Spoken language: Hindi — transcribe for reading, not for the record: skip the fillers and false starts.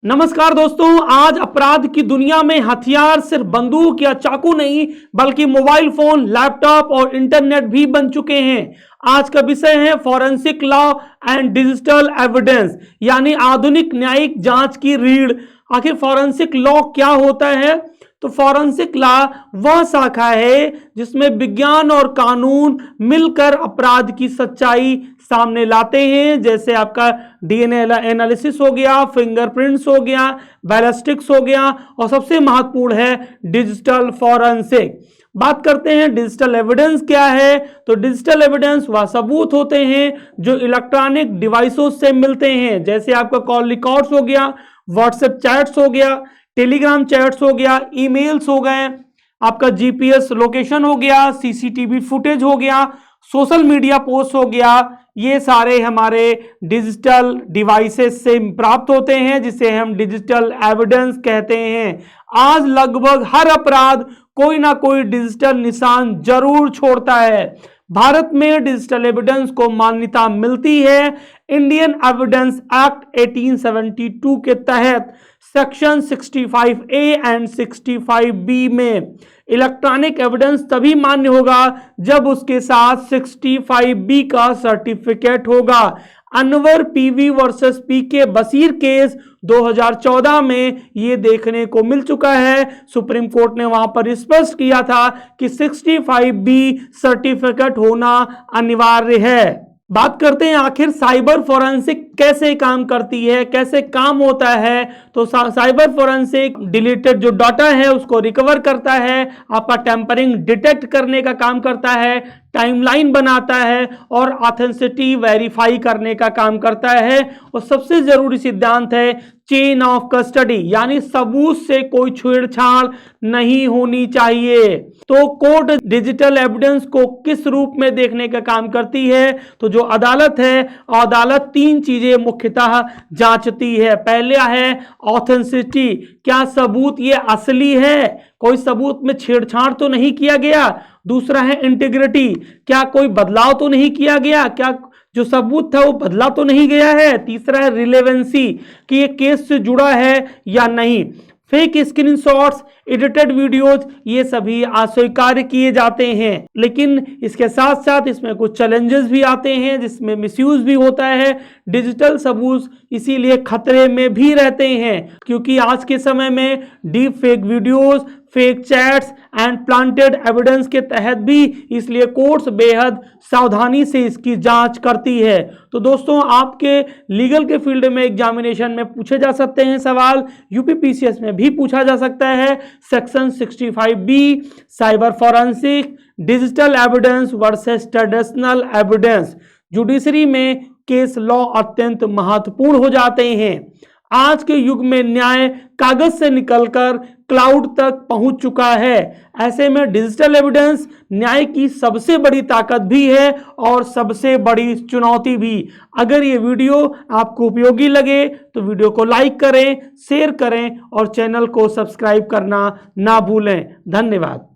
नमस्कार दोस्तों, आज अपराध की दुनिया में हथियार सिर्फ बंदूक या चाकू नहीं बल्कि मोबाइल फोन, लैपटॉप और इंटरनेट भी बन चुके हैं। आज का विषय है forensic law and digital evidence, यानी आधुनिक न्यायिक जांच की रीढ़। आखिर फॉरेंसिक लॉ क्या होता है? तो फॉरेंसिक लॉ वह शाखा है जिसमें विज्ञान और कानून मिलकर अपराध की सच्चाई सामने लाते हैं। जैसे आपका डीएनए एनालिसिस हो गया, फिंगरप्रिंट्स हो गया, बैलिस्टिक्स हो गया और सबसे महत्वपूर्ण है डिजिटल फॉरेंसिक। बात करते हैं डिजिटल एविडेंस क्या है। तो डिजिटल एविडेंस वह सबूत होते हैं जो इलेक्ट्रॉनिक डिवाइसों से मिलते हैं। जैसे आपका कॉल रिकॉर्ड्स हो गया, व्हाट्सएप चैट्स हो गया, टेलीग्राम चैट्स हो गया, ईमेल्स हो गए, आपका जीपीएस लोकेशन हो गया, सीसीटीवी फुटेज हो गया, सोशल मीडिया पोस्ट हो गया। ये सारे हमारे डिजिटल डिवाइसेस से प्राप्त होते हैं, जिसे हम डिजिटल एविडेंस कहते हैं। आज लगभग हर अपराध कोई ना कोई डिजिटल निशान जरूर छोड़ता है। भारत में डिजिटल एविडेंस को मान्यता मिलती है इंडियन एविडेंस एक्ट 1872 के तहत सेक्शन 65A एंड 65B में। इलेक्ट्रॉनिक एविडेंस तभी मान्य होगा जब उसके साथ 65B का सर्टिफिकेट होगा। अनवर पीवी वर्सेस पीके बशीर केस 2014 में यह देखने को मिल चुका है। सुप्रीम कोर्ट ने वहां पर स्पष्ट किया था कि 65B सर्टिफिकेट होना अनिवार्य है। बात करते हैं आखिर साइबर फोरेंसिक कैसे काम करती है, कैसे काम होता है। तो साइबर फोरेंसिक डिलीटेड जो डाटा है उसको रिकवर करता है, आपका टेम्परिंग डिटेक्ट करने का काम करता है, टाइमलाइन बनाता है और ऑथेंटिसिटी वेरीफाई करने का काम करता है। और सबसे जरूरी सिद्धांत है चेन ऑफ कस्टडी, यानी सबूत से कोई छेड़छाड़ नहीं होनी चाहिए। तो कोर्ट डिजिटल एविडेंस को किस रूप में देखने का काम करती है? तो जो अदालत है, अदालत तीन चीजें मुख्यतः जांचती है। पहला है ऑथेंटिसिटी, क्या सबूत ये असली है, कोई सबूत में छेड़छाड़ तो नहीं किया गया। दूसरा है इंटीग्रिटी, क्या कोई बदलाव तो नहीं किया गया, क्या जो सबूत था वो बदला तो नहीं गया है। तीसरा है रिलेवेंसी, कि ये केस से जुड़ा है या नहीं। फेक स्क्रीनशॉट्स, एडिटेड वीडियोज, ये सभी अस्वीकार किए जाते हैं। लेकिन इसके साथ साथ इसमें कुछ चैलेंजेस भी आते हैं जिसमें मिसयूज भी होता है। डिजिटल सबूत इसीलिए खतरे में भी रहते हैं क्योंकि आज के समय में deep fake videos, fake chats and planted evidence के तहत भी, इसलिए कोर्ट्स बेहद सावधानी से इसकी जांच करती है। तो दोस्तों, आपके लीगल के फील्ड में एग्जामिनेशन में पूछे जा सकते हैं सवाल, यूपीपीसीएस में भी पूछा जा सकता है। Section 65B cyber forensic, digital evidence versus traditional evidence. Judiciary में केस लॉ अत्यंत महत्वपूर्ण हो जाते हैं। आज के युग में न्याय कागज से निकलकर क्लाउड तक पहुंच चुका है। ऐसे में डिजिटल एविडेंस न्याय की सबसे बड़ी ताकत भी है और सबसे बड़ी चुनौती भी। अगर ये वीडियो आपको उपयोगी लगे तो वीडियो को लाइक करें, शेयर करें और चैनल को सब्सक्राइब करना ना भूलें। धन्यवाद।